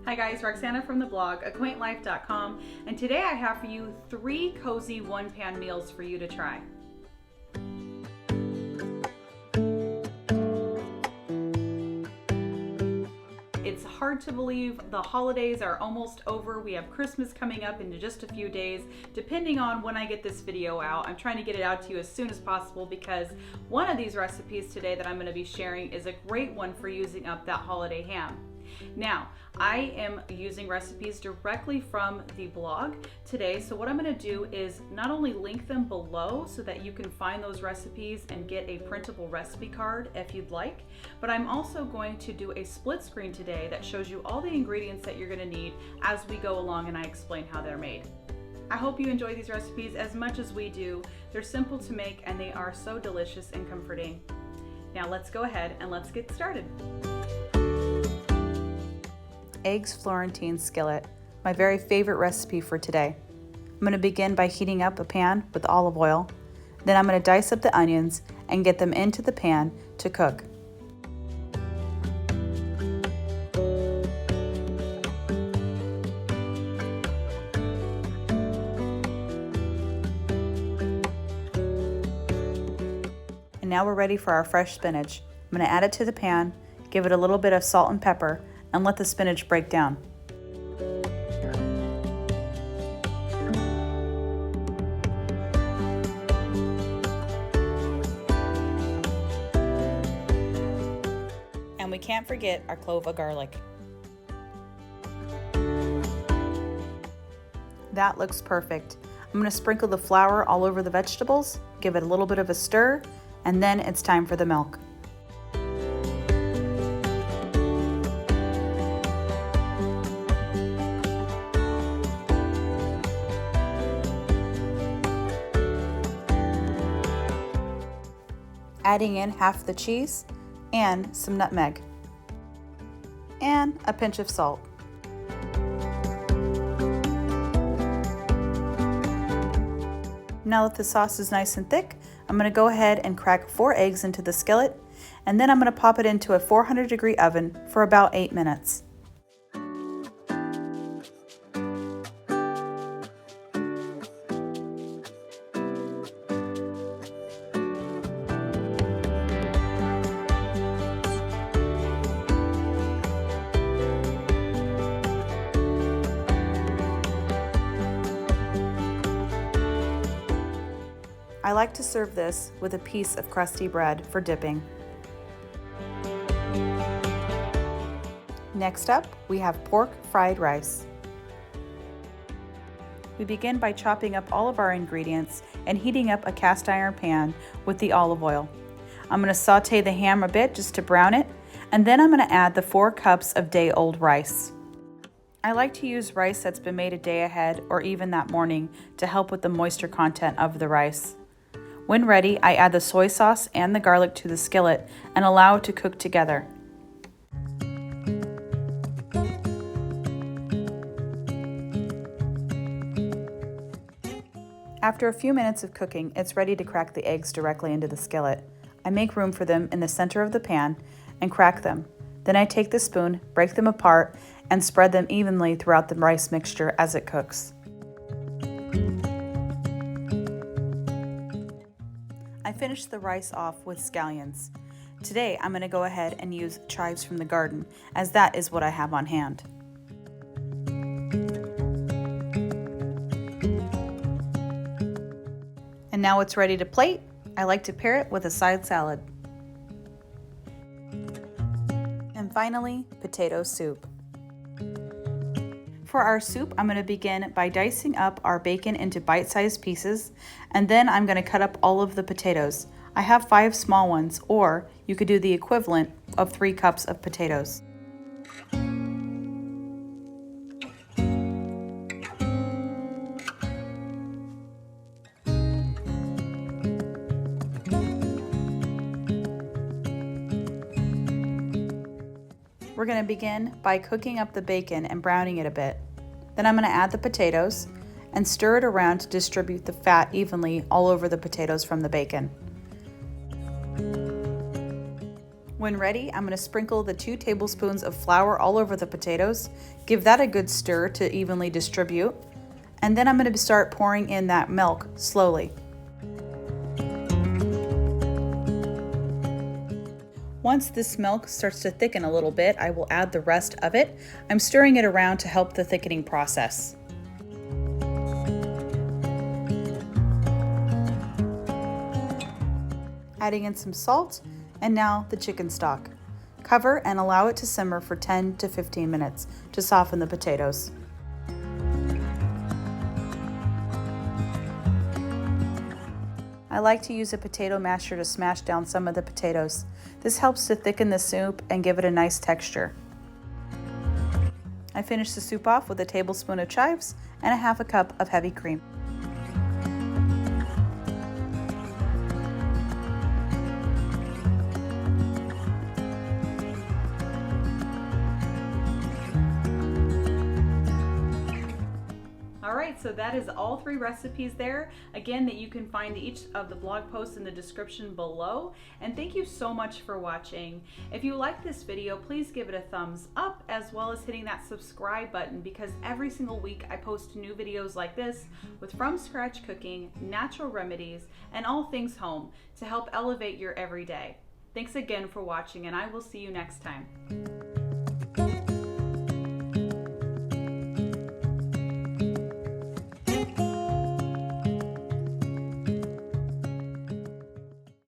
Hi guys, Roxana from the blog acquaintlife.com, and today I have for you 3 cozy one-pan meals for you to try. It's hard to believe the holidays are almost over. We have Christmas coming up in just a few days. Depending on when I get this video out, I'm trying to get it out to you as soon as possible because one of these recipes today that I'm going to be sharing is a great one for using up that holiday ham. Now, I am using recipes directly from the blog today, so what I'm going to do is not only link them below so that you can find those recipes and get a printable recipe card if you'd like, but I'm also going to do a split screen today that shows you all the ingredients that you're going to need as we go along and I explain how they're made. I hope you enjoy these recipes as much as we do. They're simple to make and they are so delicious and comforting. Now let's go ahead and let's get started. Eggs Florentine skillet, my very favorite recipe for today. I'm going to begin by heating up a pan with olive oil. Then I'm going to dice up the onions and get them into the pan to cook. And now we're ready for our fresh spinach. I'm going to add it to the pan, give it a little bit of salt and pepper, and let the spinach break down. And we can't forget our clove of garlic. That looks perfect. I'm going to sprinkle the flour all over the vegetables, give it a little bit of a stir, and then it's time for the milk. Adding in half the cheese and some nutmeg and a pinch of salt. Now that the sauce is nice and thick, I'm going to go ahead and crack 4 eggs into the skillet, and then I'm going to pop it into a 400-degree oven for about 8 minutes. I like to serve this with a piece of crusty bread for dipping. Next up, we have pork fried rice. We begin by chopping up all of our ingredients and heating up a cast iron pan with the olive oil. I'm going to saute the ham a bit just to brown it, and then I'm going to add the 4 cups of day-old rice. I like to use rice that's been made a day ahead or even that morning to help with the moisture content of the rice. When ready, I add the soy sauce and the garlic to the skillet and allow it to cook together. After a few minutes of cooking, it's ready to crack the eggs directly into the skillet. I make room for them in the center of the pan and crack them. Then I take the spoon, break them apart, and spread them evenly throughout the rice mixture as it cooks. I finished the rice off with scallions. Today I'm going to go ahead and use chives from the garden, as that is what I have on hand. And now it's ready to plate. I like to pair it with a side salad. And finally, potato soup. For our soup, I'm going to begin by dicing up our bacon into bite-sized pieces, and then I'm going to cut up all of the potatoes. I have 5 small ones, or you could do the equivalent of 3 cups of potatoes. We're going to begin by cooking up the bacon and browning it a bit. Then I'm going to add the potatoes and stir it around to distribute the fat evenly all over the potatoes from the bacon. When ready, I'm going to sprinkle the 2 tablespoons of flour all over the potatoes, give that a good stir to evenly distribute, and then I'm going to start pouring in that milk slowly. Once this milk starts to thicken a little bit, I will add the rest of it. I'm stirring it around to help the thickening process. Adding in some salt, and now the chicken stock. Cover and allow it to simmer for 10 to 15 minutes to soften the potatoes. I like to use a potato masher to smash down some of the potatoes. This helps to thicken the soup and give it a nice texture. I finish the soup off with a tablespoon of chives and a half a cup of heavy cream. Alright, so that is all 3 recipes there. Again, that you can find each of the blog posts in the description below. And thank you so much for watching. If you like this video, please give it a thumbs up, as well as hitting that subscribe button, because every single week I post new videos like this with from scratch cooking, natural remedies, and all things home to help elevate your everyday. Thanks again for watching, and I will see you next time.